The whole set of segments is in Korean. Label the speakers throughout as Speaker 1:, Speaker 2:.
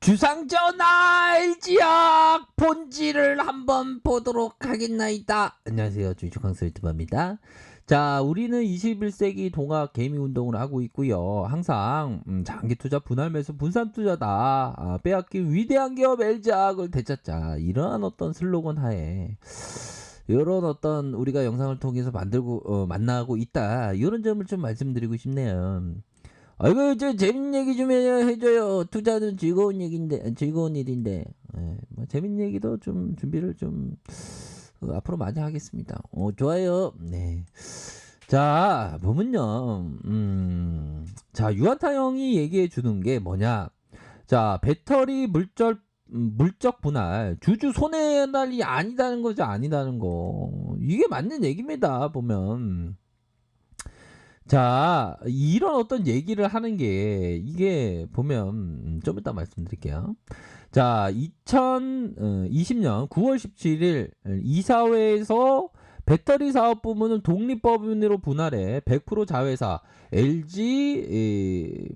Speaker 1: 주상전화 LG학 본질을 한번 보도록 하겠나이다. 안녕하세요, 주식왕수 유튜버입니다. 자, 우리는 21세기 동학 개미 운동을 하고 있고요. 항상 장기 투자, 분할 매수, 분산 투자다. 빼앗기 위대한 기업 LG학을 되찾자. 이러한 어떤 슬로건 하에 이런 어떤 우리가 영상을 통해서 만나고 있다. 이런 점을 좀 말씀드리고 싶네요. 아이고, 재밌는 얘기 좀 해줘요. 투자는 즐거운 얘기인데, 즐거운 일인데. 뭐 재밌는 얘기도 좀 준비를 좀 앞으로 많이 하겠습니다. 좋아요. 네. 자, 보면요. 자, 유한타 형이 얘기해 주는 게 뭐냐. 자, 배터리 물적 분할. 주주 손해날이 아니다는 거죠. 아니다는 거. 이게 맞는 얘기입니다. 보면. 자, 이런 어떤 얘기를 하는 게 이게 보면 좀 이따 말씀드릴게요. 자, 2020년 9월 17일 이사회에서 배터리 사업 부문을 독립법인으로 분할해 100% 자회사 LG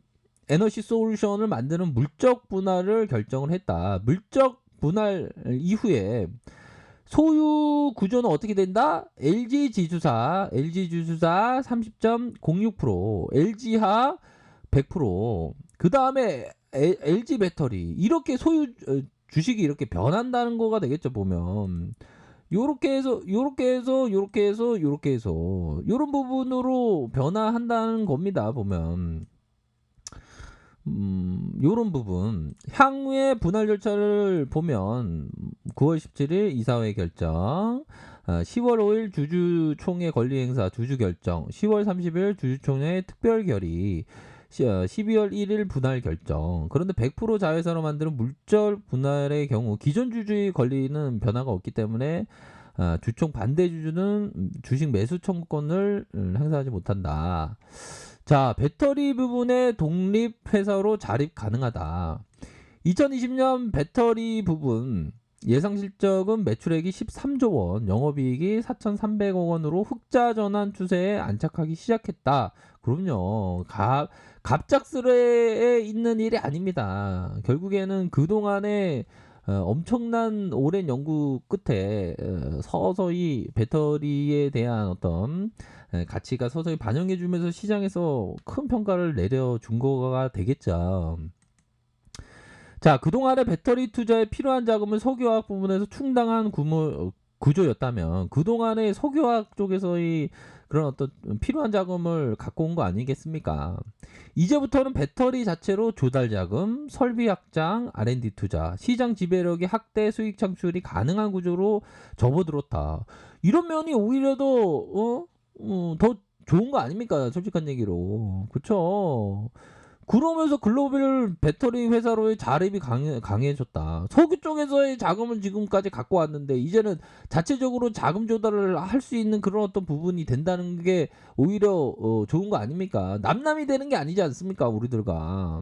Speaker 1: 에너지 솔루션을 만드는 물적 분할을 결정을 했다. 물적 분할 이후에 소유 구조는 어떻게 된다? LG지주사 30.06%, LG화 100%, 그 다음에 LG배터리 이렇게 소유 주식이 이렇게 변한다는 거가 되겠죠. 보면 요렇게 해서 요런 부분으로 변화한다는 겁니다. 보면 요런 부분 향후의 분할 절차를 보면 9월 17일 이사회 결정, 10월 5일 주주총회 권리행사 주주 결정, 10월 30일 주주총회 특별 결의, 12월 1일 분할 결정. 그런데 100% 자회사로 만드는 물절 분할의 경우 기존 주주의 권리는 변화가 없기 때문에 주총 반대 주주는 주식 매수 청구권을 행사하지 못한다. 자, 배터리 부분의 독립회사로 자립 가능하다. 2020년 배터리 부분 예상 실적은 매출액이 13조 원, 영업이익이 4,300억 원으로 흑자 전환 추세에 안착하기 시작했다. 그럼요. 갑작스레 있는 일이 아닙니다. 결국에는 그동안에 엄청난 오랜 연구 끝에 서서히 배터리에 대한 어떤 가치가 서서히 반영해주면서 시장에서 큰 평가를 내려준 거가 되겠죠. 자, 그동안의 배터리 투자에 필요한 자금을 석유화학 부분에서 충당한 구조였다면 그동안의 석유화학 쪽에서의 그런 어떤 필요한 자금을 갖고 온 거 아니겠습니까? 이제부터는 배터리 자체로 조달 자금, 설비 확장, R&D 투자, 시장 지배력의 확대, 수익 창출이 가능한 구조로 접어들었다. 이런 면이 오히려 더 좋은 거 아닙니까? 솔직한 얘기로. 그쵸? 그러면서 글로벌 배터리 회사로의 자립이 강해졌다. 석유 쪽에서의 자금은 지금까지 갖고 왔는데 이제는 자체적으로 자금 조달을 할 수 있는 그런 어떤 부분이 된다는 게 오히려 좋은 거 아닙니까? 남남이 되는 게 아니지 않습니까? 우리들과.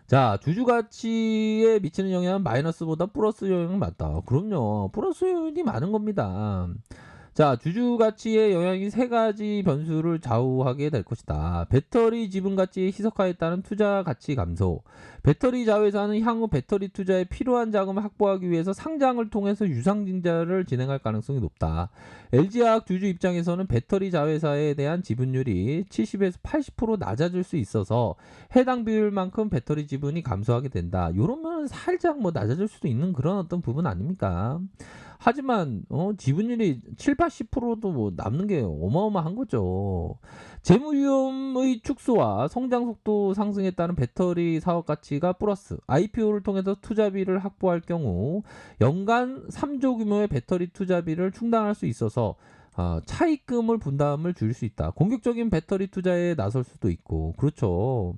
Speaker 1: 자, 주주 가치에 미치는 영향은 마이너스보다 플러스 영향이 맞다. 그럼요. 플러스 요인이 많은 겁니다. 자, 주주 가치의 영향이 세 가지 변수를 좌우하게 될 것이다. 배터리 지분 가치의 희석화에 따른 투자 가치 감소. 배터리 자회사는 향후 배터리 투자에 필요한 자금을 확보하기 위해서 상장을 통해서 유상증자를 진행할 가능성이 높다. LG화학 주주 입장에서는 배터리 자회사에 대한 지분율이 70에서 80% 낮아질 수 있어서 해당 비율만큼 배터리 지분이 감소하게 된다. 이러면 살짝 뭐 낮아질 수도 있는 그런 어떤 부분 아닙니까? 하지만 지분율이 7, 80%도 뭐 남는 게 어마어마한 거죠. 재무 위험의 축소와 성장 속도 상승에 따른 배터리 사업 가치가 플러스. IPO를 통해서 투자비를 확보할 경우 연간 3조 규모의 배터리 투자비를 충당할 수 있어서 차입금을 분담을 줄 수 있다. 공격적인 배터리 투자에 나설 수도 있고, 그렇죠.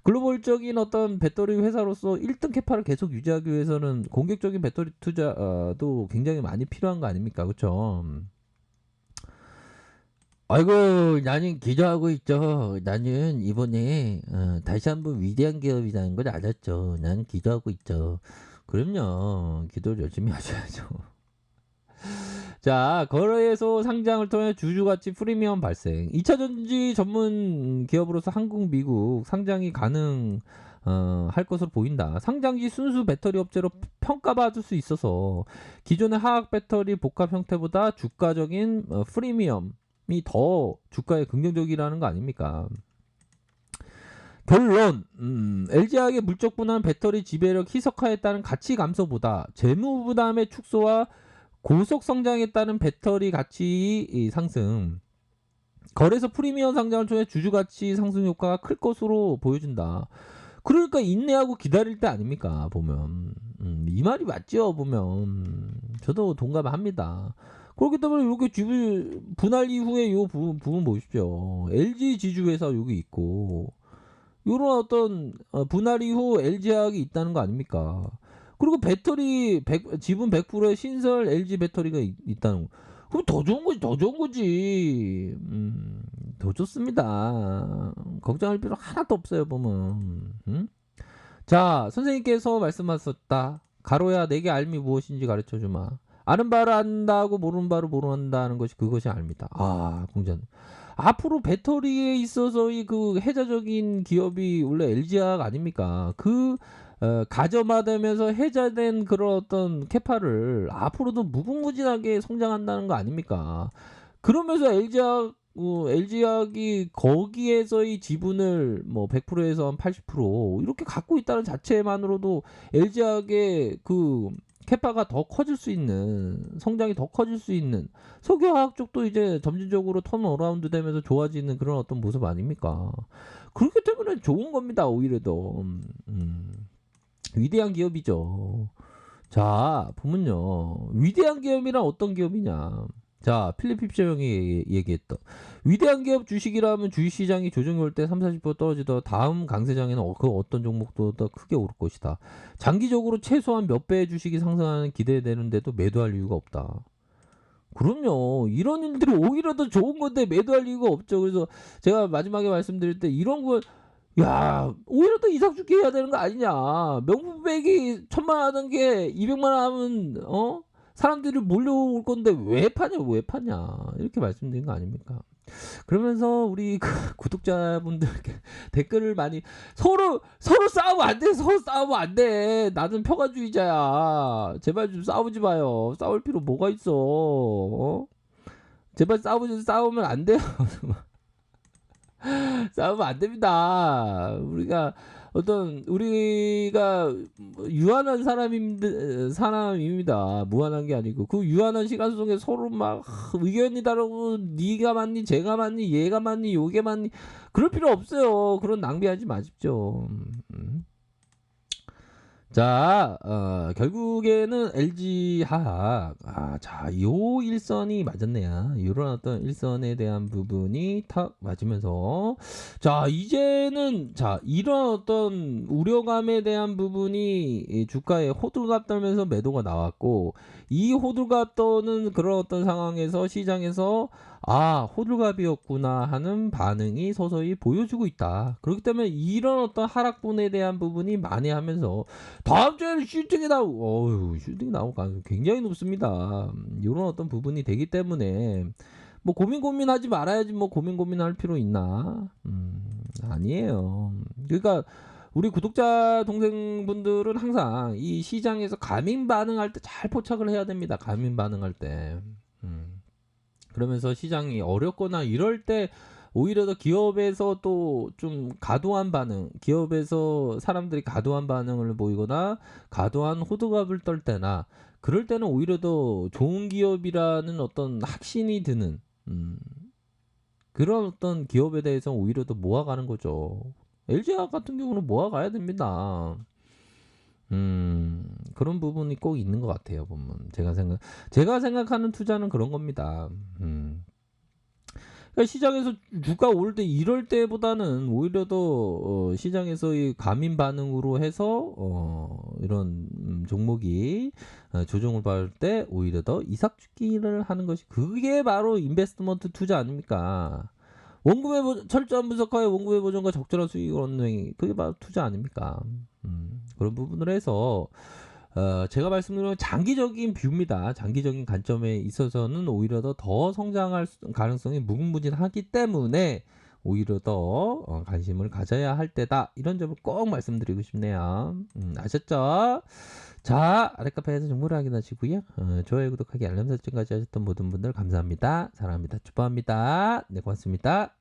Speaker 1: 글로벌적인 어떤 배터리 회사로서 1등 캐파를 계속 유지하기 위해서는 공격적인 배터리 투자도 굉장히 많이 필요한 거 아닙니까? 그렇죠. 아이고, 나는 기도하고 있죠. 나는 이번에 다시 한번 위대한 기업이라는 걸 알았죠. 나는 기도하고 있죠. 그럼요. 기도를 열심히 하셔야죠. 자, 거래소 상장을 통해 주주가치 프리미엄 발생. 2차 전지 전문 기업으로서 한국, 미국 상장이 가능한 할 것으로 보인다. 상장시 순수 배터리 업체로 평가받을 수 있어서 기존의 하악 배터리 복합 형태보다 주가적인 프리미엄이 더 주가에 긍정적이라는 거 아닙니까? 결론, LG화학의 물적 분할 배터리 지배력 희석화에 따른 가치 감소보다 재무 부담의 축소와 고속 성장에 따른 배터리 가치 상승, 거래소 프리미엄 상장을 통해 주주 가치 상승 효과가 클 것으로 보여준다. 그러니까 인내하고 기다릴 때 아닙니까? 보면 이 말이 맞죠? 보면 저도 동감합니다. 그렇기 때문에 이렇게 지분 분할 이후에 이 부분 보십시오. LG 지주회사 여기 있고 요런 어떤 분할 이후 LG화학이 있다는 거 아닙니까? 그리고 배터리 지분 100%의 신설 LG 배터리가 있다는 거. 그럼 더 좋은 거지, 더 좋은 거지. 더 좋습니다. 걱정할 필요 하나도 없어요, 보면. 자, 선생님께서 말씀하셨다. 가로야 내게 알미 무엇인지 가르쳐 주마. 아는 바를 안다고 모르는 바를 모른다는 것이 그것이 알미다. 아, 공전. 앞으로 배터리에 있어서의 그 해자적인 기업이 원래 LG화학 아닙니까? 그 가점화되면서 해자된 그런 어떤 캐파를 앞으로도 무궁무진하게 성장한다는 거 아닙니까? 그러면서 LG화학이 거기에서의 지분을 뭐 100%에서 한 80% 이렇게 갖고 있다는 자체만으로도 LG화학의 그 캐파가 더 커질 수 있는, 성장이 더 커질 수 있는, 석유화학 쪽도 이제 점진적으로 턴어라운드 되면서 좋아지는 그런 어떤 모습 아닙니까? 그렇기 때문에 좋은 겁니다. 오히려 더 위대한 기업이죠. 자, 보면요, 위대한 기업이란 어떤 기업이냐. 자, 필립 힙셔 형이 얘기했던 위대한 기업 주식이라면 주식시장이 조정이 올 때 30-40% 떨어지더 다음 강세장에는 그 어떤 종목도 더 크게 오를 것이다. 장기적으로 최소한 몇 배의 주식이 상승하는 기대되는데도 매도할 이유가 없다. 그럼요. 이런 일들이 오히려 더 좋은 건데 매도할 이유가 없죠. 그래서 제가 마지막에 말씀드릴 때 이런 거, 야, 오히려 더 이삭 죽게 해야 되는 거 아니냐. 명품백이 1,000만 원 하던 게 200만 원 하면 사람들이 몰려올 건데 왜 파냐, 왜 파냐, 이렇게 말씀드린 거 아닙니까? 그러면서 우리 그 구독자분들께 댓글을 많이, 서로 싸우면 안 돼. 서로 싸우면 안 돼. 나는 평화주의자야. 제발 좀 싸우지 마요. 싸울 필요 뭐가 있어? 제발 싸우면 안 돼요. 싸우면 안 됩니다. 우리가 유한한 사람입니다. 무한한 게 아니고 그 유한한 시간 속에 서로 막 의견이 다르고 네가 맞니, 제가 맞니, 얘가 맞니, 요게 맞니, 그럴 필요 없어요. 그런 낭비하지 마십시오. 자, 결국에는 LG화학, 자, 요 일선이 맞았네요. 이런 어떤 일선에 대한 부분이 탁 맞으면서, 자, 이제는, 자, 이런 어떤 우려감에 대한 부분이 이 주가에 호들갑 떨면서 매도가 나왔고, 이 호들갑 떠는 그런 어떤 상황에서 시장에서 호들갑이었구나 하는 반응이 서서히 보여주고 있다. 그렇기 때문에 이런 어떤 하락분에 대한 부분이 만회하면서 다음 주에는 슈팅이 나올 가능성이 굉장히 높습니다. 이런 어떤 부분이 되기 때문에 뭐 고민하지 말아야지, 뭐 고민할 필요 있나? 아니에요. 그러니까 우리 구독자 동생분들은 항상 이 시장에서 가민 반응할 때 잘 포착을 해야 됩니다. 가민 반응할 때. 그러면서 시장이 어렵거나 이럴 때 오히려 더 기업에서 또 좀 과도한 반응, 기업에서 사람들이 과도한 반응을 보이거나 과도한 호들갑을 떨 때나, 그럴 때는 오히려 더 좋은 기업이라는 어떤 확신이 드는 그런 어떤 기업에 대해서 오히려 더 모아가는 거죠. LG화학 같은 경우는 모아가야 됩니다. 그런 부분이 꼭 있는 것 같아요. 보면 제가 생각하는 투자는 그런 겁니다. 그러니까 시장에서 주가 오를 때 이럴 때보다는 오히려 더 시장에서의 가민 반응으로 해서 이런 종목이 조정을 받을 때 오히려 더 이삭 죽기를 하는 것이, 그게 바로 인베스트먼트 투자 아닙니까? 철저한 분석하에 원금의 보존과 적절한 수익 얻는, 그게 바로 투자 아닙니까? 그런 부분을 해서 제가 말씀드린 장기적인 뷰입니다. 장기적인 관점에 있어서는 오히려 더 성장할 가능성이 무궁무진하기 때문에 오히려 더 관심을 가져야 할 때다. 이런 점을 꼭 말씀드리고 싶네요. 아셨죠? 자, 아랫카페에서 정보를 확인하시고요. 좋아요, 구독하기, 알람 설정까지 하셨던 모든 분들 감사합니다. 사랑합니다. 축복합니다. 네, 고맙습니다.